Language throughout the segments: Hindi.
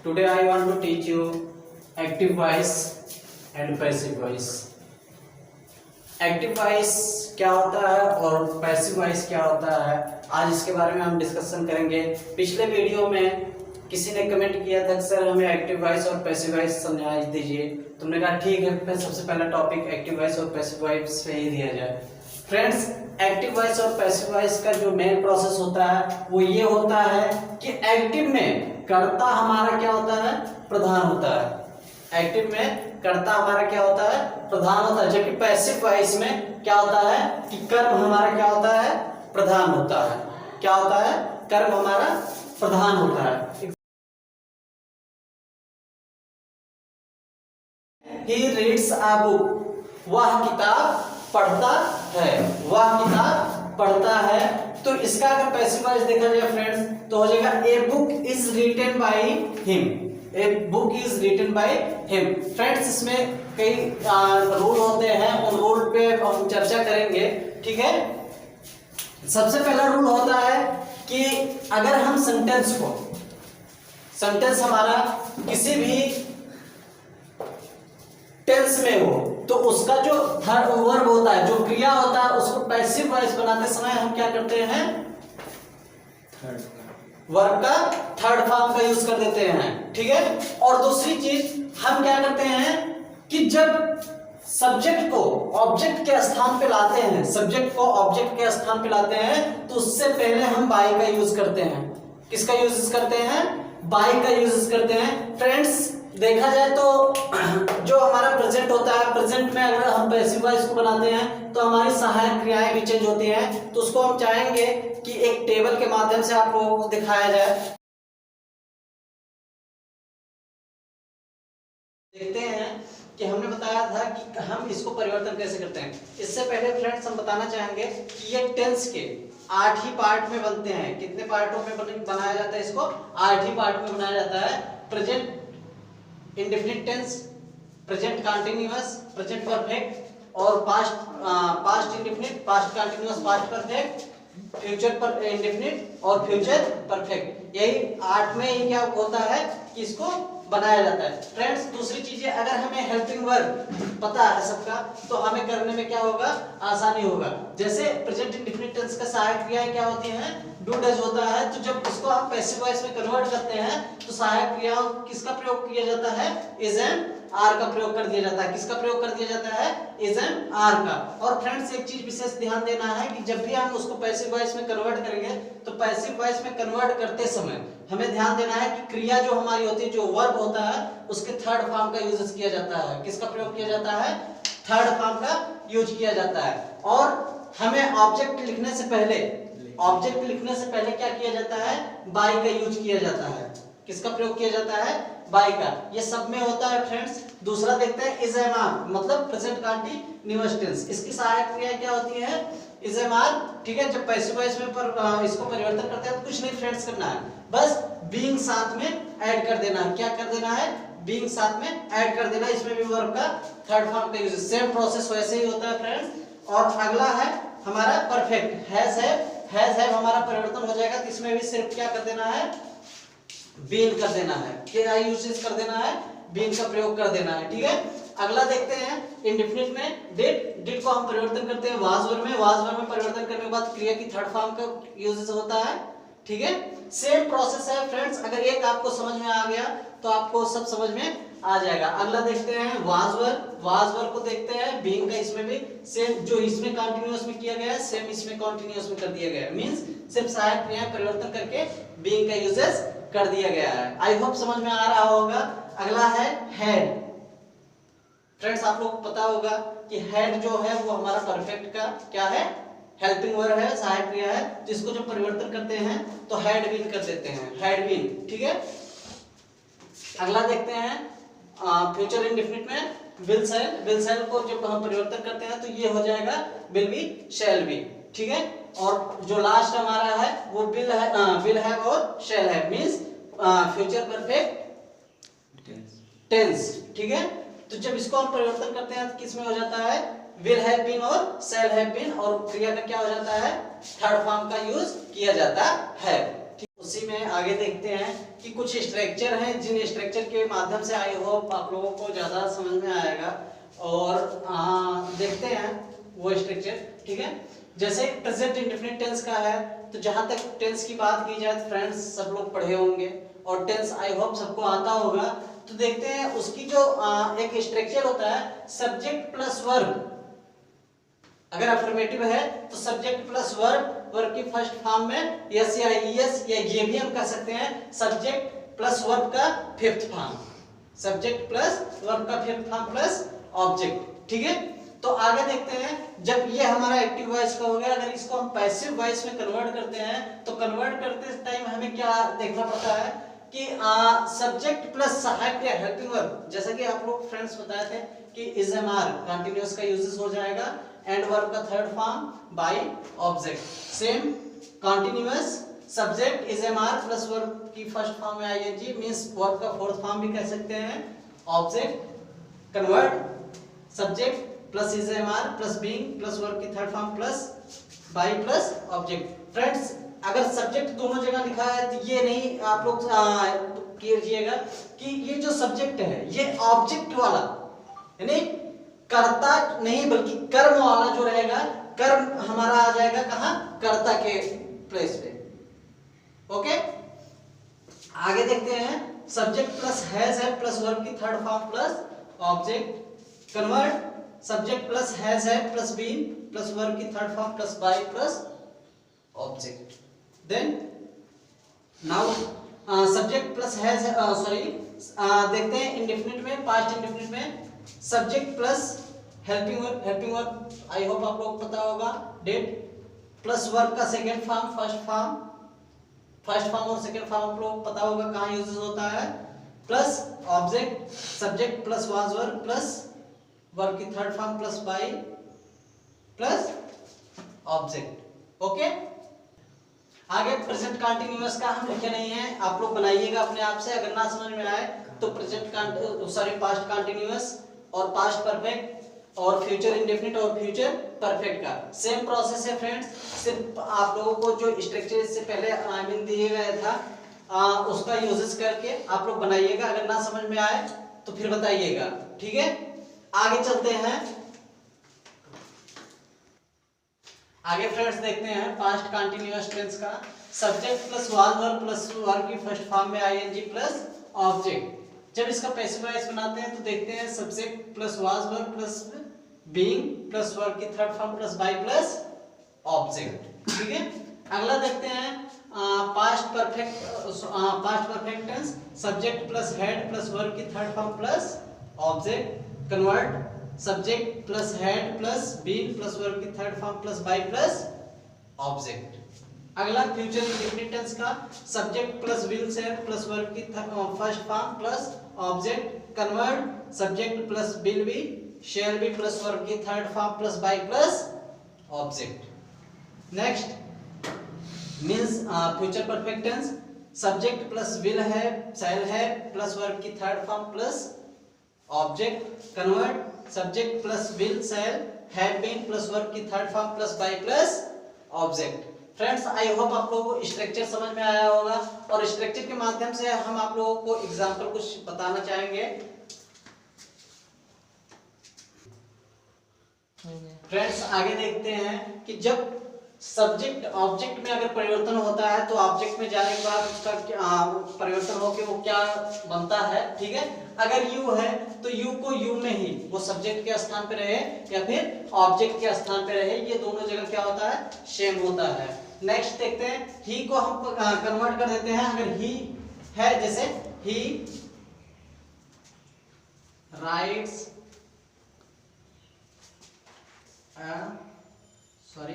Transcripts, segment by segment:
Today I want to teach you active voice and passive voice. Active voice क्या होता है और पैसिव वॉइस क्या होता है, आज इसके बारे में हम डिस्कशन करेंगे। पिछले वीडियो में किसी ने कमेंट किया था कि सर हमें एक्टिव वॉइस और पैसिव वॉइस समझा दीजिए। तुमने कहा ठीक है, मैं सबसे पहला टॉपिक एक्टिव वॉइस और पैसिव वॉइस पे ही दिया जाए। फ्रेंड्स, एक्टिव वॉइस और पैसिव वॉइस का जो मेन प्रोसेस होता है वो ये होता है कि एक्टिव में कर्ता हमारा क्या होता है, प्रधान होता है। एक्टिव में कर्ता हमारा क्या होता है, प्रधान होता है, जबकि पैसिव वॉइस में क्या होता है कि कर्म हमारा क्या होता है, प्रधान होता है। क्या होता है, कर्म हमारा प्रधान होता है। He reads a book, वह किताब पढ़ता है, वह किताब पढ़ता है। तो इसका अगर पैसिव वॉइस देखा जाए फ्रेंड्स तो हो जाएगा a book is written by him, a book is written by him. Friends, इसमें कई रूल होते हैं, उन रूल पे हम चर्चा करेंगे, ठीक है। सबसे पहला रूल होता है कि अगर हम सेंटेंस हमारा किसी भी टेंस में हो तो उसका जो थर्ड वर्ब होता है, जो क्रिया होता है, उसको पैसिव वॉइस बनाते समय हम क्या करते हैं, वर्ब का थर्ड फॉर्म का यूज कर देते हैं, ठीक है। और दूसरी चीज हम क्या करते हैं कि जब सब्जेक्ट को ऑब्जेक्ट के स्थान पे लाते हैं, सब्जेक्ट को ऑब्जेक्ट के स्थान पे लाते हैं, तो उससे पहले हम बाय का यूज करते हैं। किसका यूज करते हैं, बाय का यूज करते हैं। फ्रेंड्स, देखा जाए तो जो हमारा प्रेजेंट होता है, प्रेजेंट में अगर हम पैसिव वॉइस को बनाते हैं तो हमारी सहायक क्रियाएं भी चेंज होती हैं। तो उसको हम चाहेंगे कि एक टेबल के माध्यम से आप लोगों को दिखाया जाए। देखते हैं कि हमने बताया था कि हम इसको परिवर्तन कैसे करते हैं। इससे पहले फ्रेंड्स हम बताना चाहेंगे कि ये टेंस के 8 ही पार्ट में बनते हैं। कितने पार्टों में बनाया जाता है इसको, 8 ही पार्ट में बनाया जाता है। Present indefinite tense, present continuous, present perfect और past indefinite, past continuous, past perfect, future पर इंडेफिनिट और फ्यूचर परफेक्ट। यही 8 में ही क्या होता है कि इसको बनाया जाता है। फ्रेंड्स, दूसरी चीज है, अगर हमें हेल्पिंग वर्ब पता है सबका तो हमें करने में क्या होगा, आसानी होगा। जैसे प्रेजेंट इंडेफिनिट टेंस का सहायक क्रियाएं क्या होती हैं, डू डज होता है। तो जब इसको हम पैसिव वॉइस में कन्वर्ट करते हैं तो सहायक क्रियाओं किसका प्रयोग किया जाता है, इज एंड आर का प्रयोग कर दिया जाता है। किसका प्रयोग कर दिया जाता है, इज एंड आर का। और फ्रेंड्स, एक चीज विशेष ध्यान देना है कि जब भी हम उसको पैसिव वॉइस में कन्वर्ट करेंगे तो पैसिव वॉइस में कन्वर्ट करते समय हमें ध्यान देना है कि क्रिया जो हमारी होती है, जो वर्ब होता है, उसके थर्ड फॉर्म का यूज किया जाता है। किसका प्रयोग किया जाता है, थर्ड फॉर्म का यूज किया जाता है। और हमें ऑब्जेक्ट लिखने से पहले क्या किया जाता है, बाय का यूज किया जाता है। किसका प्रयोग किया जाता है, बाय का। ये सब में होता है फ्रेंड्स। दूसरा देखते हैं, इज एम आर, मतलब प्रेजेंट कंटीन्यूअस टेंस। इसकी सहायक क्रिया क्या होती है, इज एम आर, ठीक है। जब पैसिव वॉइस में इसको परिवर्तन करते हैं तो कुछ नहीं फ्रेंड्स करना है, बस बीइंग साथ में ऐड कर देना है। क्या कर देना है, बीइंग साथ में ऐड कर देना। इसमें भी वर्ब का थर्ड फॉर्म का यूज, सेम प्रोसेस वैसे ही होता है फ्रेंड्स। और अगला है हमारा परफेक्ट, हैज है हमारा परिवर्तन हो जाएगा। तो इसमें भी सिर्फ क्या कर देना है, बीन कर देना है। क्या यूजेस कर देना है, बीन का प्रयोग कर देना है, ठीक है। अगला देखते हैं, इंडेफिनिट में डिड को हम परिवर्तन करते हैं वाज वर्ब में परिवर्तन करने के बाद क्रिया की थर्ड फॉर्म का यूजेस होता है, ठीक है। सेम प्रोसेस है फ्रेंड्स। अगर एक आपको समझ में आ गया तो आपको सब समझ में आ जाएगा। अगला देखते हैं वाज वर्ब को देखते हैं, बीइंग का इसमें भी सेम, जो इसमें कंटीन्यूअस में किया गया है सेम इसमें कंटीन्यूअस में कर दिया गया है। मींस सिर्फ सहायक क्रिया परिवर्तन करके बीइंग का यूजेस कर दिया गया है। आई होप समझ में आ रहा होगा। अगला है हेड। फ्रेंड्स, आप लोग को पता होगा कि हेड जो है वो हमारा परफेक्ट का क्या है, हेल्पिंग वर्ब है, सहायक क्रिया है, जिसको जब परिवर्तन करते हैं तो हेड बीन कर देते हैं, हेड बीन, ठीक है। अगला देखते हैं फ्यूचर इंडेफिनिट में विल सेल को जब हम परिवर्तन करते हैं तो ये हो जाएगा विल बी, शैल बी, ठीक है। और जो लास्ट हमारा है वो विल है और शैल है, मींस फ्यूचर परफेक्ट टेंस, ठीक है। तो जब इसको हम परिवर्तन करते हैं तो किस में हो जाता है, विल हैव बीन और शैल हैव बीन, और क्रिया का क्या हो जाता है, थर्ड फॉर्म का यूज किया जाता है, ठीक। उसी में आगे देखते हैं कि कुछ स्ट्रक्चर हैं जिन स्ट्रक्चर के माध्यम से आई होप आप लोगों को ज़्यादा समझ में आएगा, और देखते हैं वो स्ट्रक्चर। ठीक है, जैसे प्रेजेंट इंडेफिनिट टेंस का है, तो जहां तक टेंस की बात की जाए फ्रेंड्स सब लोग पढ़े होंगे और टेंस आई होप सबको आता होगा। तो देखते हैं उसकी जो एक स्ट्रक्चर होता है सब्जेक्ट प्लस वर्ब। अगर अफर्मेटिव है तो सब्जेक्ट प्लस वर्ब, वर्ब की फर्स्ट फॉर्म में यस या ईएस, या ये भी हम कह सकते हैं सब्जेक्ट प्लस वर्ब का fifth form, subject plus verb का फिफ्थ फॉर्म प्लस ऑब्जेक्ट। ठीक है, तो आगे देखते हैं, जब ये हमारा एक्टिव वॉइस का हो गया, अगर इसको हम पैसिव वॉइस में कन्वर्ट करते हैं तो कन्वर्ट करते टाइम हमें क्या देखना पड़ता है कि सब्जेक्ट प्लस सहायक या हेल्पिंग वर्ब, जैसा कि आप लोग फ्रेंड्स बताए थे कि इज एम आर कंटिन्यूअस का यूजेस हो जाएगा, एंड वर्ब का third form by object, same continuous subject is am are plus verb की फर्स्ट फॉर्म में आईएनजी, मींस वर्ब का फोर्थ फॉर्म भी कह सकते हैं object, convert subject plus is am are plus being plus verb की third form plus by plus object. Friends अगर सब्जेक्ट दोनों जगह लिखा है तो ये नहीं आप लोग कीजिएगा कि ये जो सब्जेक्ट है ये ऑब्जेक्ट वाला, यानी कर्ता नहीं बल्कि कर्म वाला जो रहेगा, कर्म हमारा आ जाएगा कहां, कर्ता के प्लेस पे। ओके, आगे देखते हैं, सब्जेक्ट प्लस हैज है प्लस वर्ब की third form plus object, convert subject plus has है प्लस बीन प्लस वर्ब की third form plus by plus object. Then now subject plus has sorry देखते हैं इंडेफिनिट में, पास्ट इंडेफिनिट में subject plus helping verb, helping verb I hope आप लोग पता होगा डिड, प्लस वर्ब का सेकंड फॉर्म फर्स्ट फॉर्म और सेकंड फॉर्म आप लोग पता होगा कहां यूजेस होता है, plus object subject plus was verb plus verb की third form plus by plus object. Okay, आगे प्रेजेंट कंटीन्यूअस का हम लिखे नहीं है, आप लोग बनाइएगा अपने आप से, अगर ना समझ में आए तो प्रेजेंट सॉरी पास्ट कंटीन्यूअस और पास्ट परफेक्ट और फ्यूचर इंडेफिनिट और फ्यूचर परफेक्ट का सेम प्रोसेस है फ्रेंड्स, सिर्फ आप लोगों को जो स्ट्रक्चर इससे पहले आई मीन दिया गया था उसका यूजेस करके आप लोग बनाइएगा, अगर ना समझ में आए तो फिर बताइएगा। ठीक है, आगे चलते हैं, आगे फ्रेंड्स देखते हैं पास्ट कंटीन्यूअस टेंस का, subject plus was verb plus verb की फर्स्ट फॉर्म में आईएनजी प्लस ऑब्जेक्ट। जब इसका पैसिव वॉइस बनाते हैं तो देखते हैं subject plus was verb plus being plus verb की third form plus by plus object. ठीक है, अगला देखते हैं past perfect tense, subject plus had plus verb की third form plus object, convert subject plus had plus been plus verb की third form plus by plus object. अगला फ्यूचर इंडेफिनिट टेंस का, subject plus will shall plus verb की first form plus object, convert subject plus will be shall be plus verb की third form plus by plus object. Next means future perfect tense, subject plus will have shall have plus verb की third form plus object, convert subject plus will shall had been plus verb की third form plus by plus object. Friends I hope आप लोगों को स्ट्रक्चर समझ में आया होगा, और स्ट्रक्चर के माध्यम से हम आप लोगों को एग्जांपल कुछ बताना चाहेंगे। फ्रेंड्स आगे देखते हैं कि जब सब्जेक्ट ऑब्जेक्ट में अगर परिवर्तन होता है तो ऑब्जेक्ट में जाने के बाद उसका परिवर्तन होकर वो क्या बनता है। ठीक है, अगर यू है तो यू को यू में ही वो सब्जेक्ट के स्थान पे रहे या फिर ऑब्जेक्ट के स्थान पे रहे, ये दोनों जगह क्या होता है, सेम होता है। नेक्स्ट देखते हैं, ही को हम कन्वर्ट कर देते हैं, अगर ही है जैसे ही राइट्स सॉरी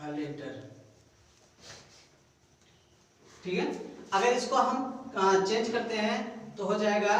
लेटर। ठीक है, अगर इसको हम चेंज करते हैं तो हो जाएगा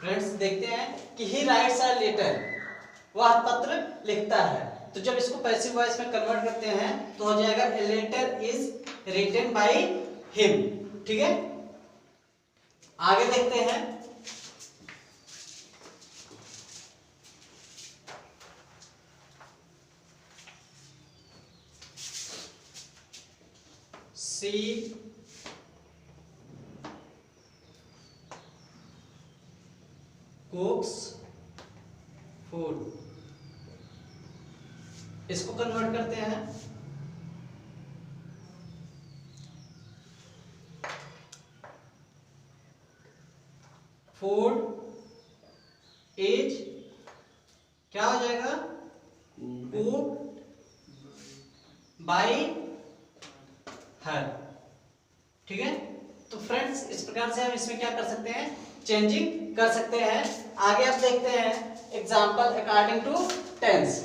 फ्रेंड्स देखते हैं कि ही राइट्स अ लेटर, वह पत्र लिखता है। तो जब इसको पैसिव वॉइस में कन्वर्ट करते हैं तो हो जाएगा a letter is written by him. ठीक है, आगे देखते हैं। सी कुक्स फूड, इसको कन्वर्ट करते हैं फूड इज, क्या हो जाएगा, कुक्ड बाय हर। ठीक है, तो फ्रेंड्स इस प्रकार से हम इसमें क्या कर सकते हैं, चेंजिंग कर सकते हैं। आगे आप देखते हैं एग्जाम्पल अकॉर्डिंग टू टेंस।